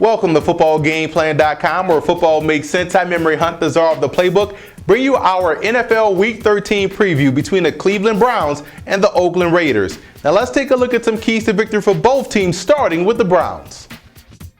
Welcome to footballgameplan.com, where football makes sense. I'm Memory Hunt, the czar of the playbook. Bring you our NFL Week 13 preview between the Cleveland Browns and the Oakland Raiders. Now let's take a look at some keys to victory for both teams, starting with the Browns.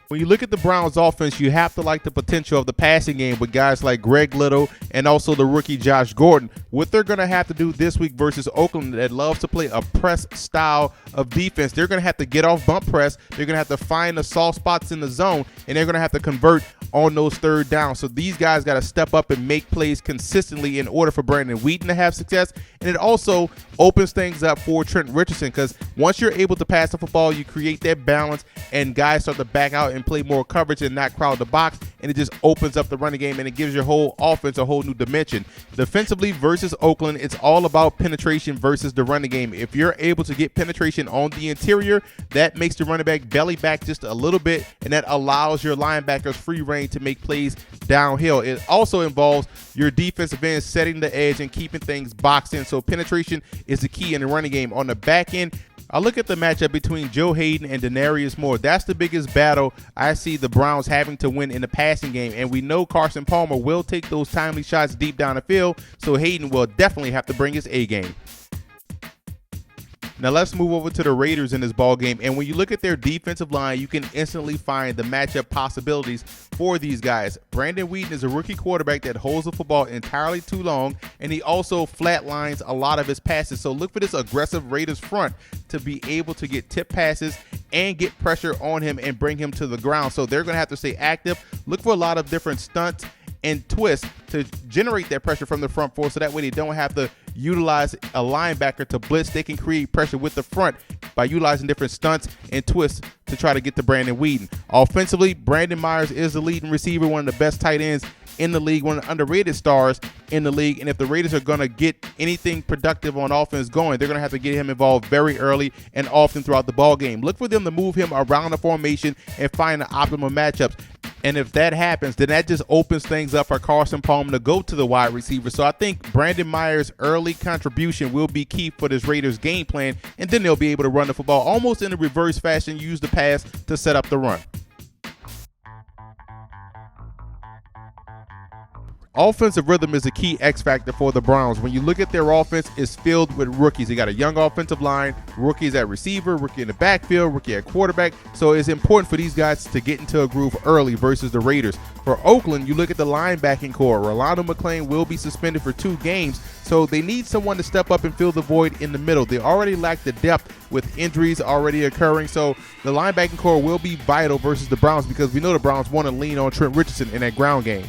When you look at the Browns offense, you have to like the potential of the passing game with guys like Greg Little and also the rookie Josh Gordon. What they're going to have to do this week versus Oakland that loves to play a press style of defense, they're going to have to get off bump press. They're going to have to find the soft spots in the zone, and they're going to have to convert on those third downs. So these guys got to step up and make plays consistently in order for Brandon Wheaton to have success. And it also opens things up for Trent Richardson, because once you're able to pass the football, you create that balance and guys start to back out and play more coverage and not crowd the box, and it just opens up the running game and it gives your whole offense a whole new dimension. Defensively versus Oakland, it's all about penetration versus the running game. If you're able to get penetration on the interior, that makes the running back belly back just a little bit, and that allows your linebackers free reign to make plays downhill. It also involves your defensive end setting the edge and keeping things boxed in. So penetration is the key in the running game. On the back end, I look at the matchup between Joe Hayden and Denarius Moore. That's the biggest battle I see the Browns having to win in the passing game. And we know Carson Palmer will take those timely shots deep down the field, so Hayden will definitely have to bring his A game. Now let's move over to the Raiders in this ball game. And when you look at their defensive line, you can instantly find the matchup possibilities for these guys. Brandon Wheaton is a rookie quarterback that holds the football entirely too long, and he also flatlines a lot of his passes. So look for this aggressive Raiders front to be able to get tip passes and get pressure on him and bring him to the ground. So they're going to have to stay active. Look for a lot of different stunts and twists to generate that pressure from the front four, so that way they don't have to utilize a linebacker to blitz. They can create pressure with the front by utilizing different stunts and twists to try to get to Brandon Wheaton. Offensively, Brandon Myers is the leading receiver, one of the best tight ends in the league, one of the underrated stars in the league. And if the Raiders are going to get anything productive on offense going, they're going to have to get him involved very early and often throughout the ball game. Look for them to move him around the formation and find the optimal matchups. And if that happens, then that just opens things up for Carson Palmer to go to the wide receiver. So I think Brandon Myers' early contribution will be key for this Raiders game plan, and then they'll be able to run the football almost in a reverse fashion, use the pass to set up the run. Offensive rhythm is a key X factor for the Browns. When you look at their offense, it's filled with rookies. They got a young offensive line, rookies at receiver, rookie in the backfield, rookie at quarterback. So it's important for these guys to get into a groove early versus the Raiders. For Oakland, you look at the linebacking core. Rolando McClain will be suspended for 2 games, so they need someone to step up and fill the void in the middle. They already lack the depth with injuries already occurring, so the linebacking core will be vital versus the Browns, because we know the Browns want to lean on Trent Richardson in that ground game.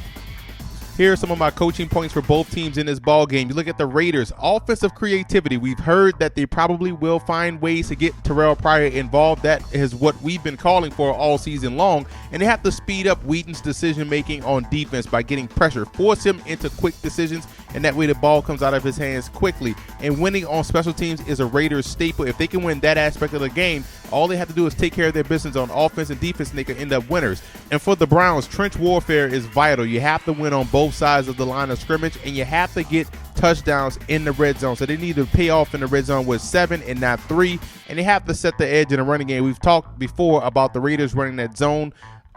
Here are some of my coaching points for both teams in this ball game. You look at the Raiders, offensive creativity. We've heard that they probably will find ways to get Terrell Pryor involved. That is what we've been calling for all season long. And they have to speed up Wheaton's decision-making on defense by getting pressure, force him into quick decisions, and that way the ball comes out of his hands quickly. And winning on special teams is a Raiders staple. If they can win that aspect of the game, all they have to do is take care of their business on offense and defense, and they can end up winners. And for the Browns, trench warfare is vital. You have to win on both sides of the line of scrimmage, and you have to get touchdowns in the red zone. So they need to pay off in the red zone with 7 and not 3, and they have to set the edge in the running game. We've talked before about the Raiders running that zone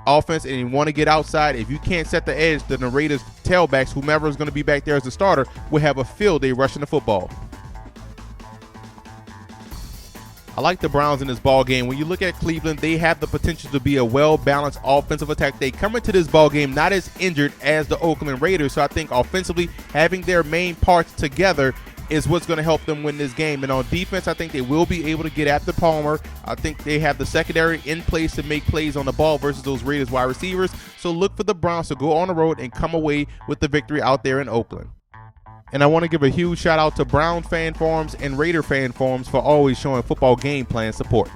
offense, and you want to get outside. If you can't set the edge, then the Raiders tailbacks, whomever is going to be back there as the starter, will have a field day rushing the football. I like the Browns in this ball game. When you look at Cleveland, they have the potential to be a well-balanced offensive attack. They come into this ball game not as injured as the Oakland Raiders, so I think offensively having their main parts together is what's going to help them win this game. And on defense, I think they will be able to get after Palmer. I think they have the secondary in place to make plays on the ball versus those Raiders wide receivers. So look for the Browns to go on the road and come away with the victory out there in Oakland. And I want to give a huge shout out to Brown fan forums and Raider fan forums for always showing football game plan support.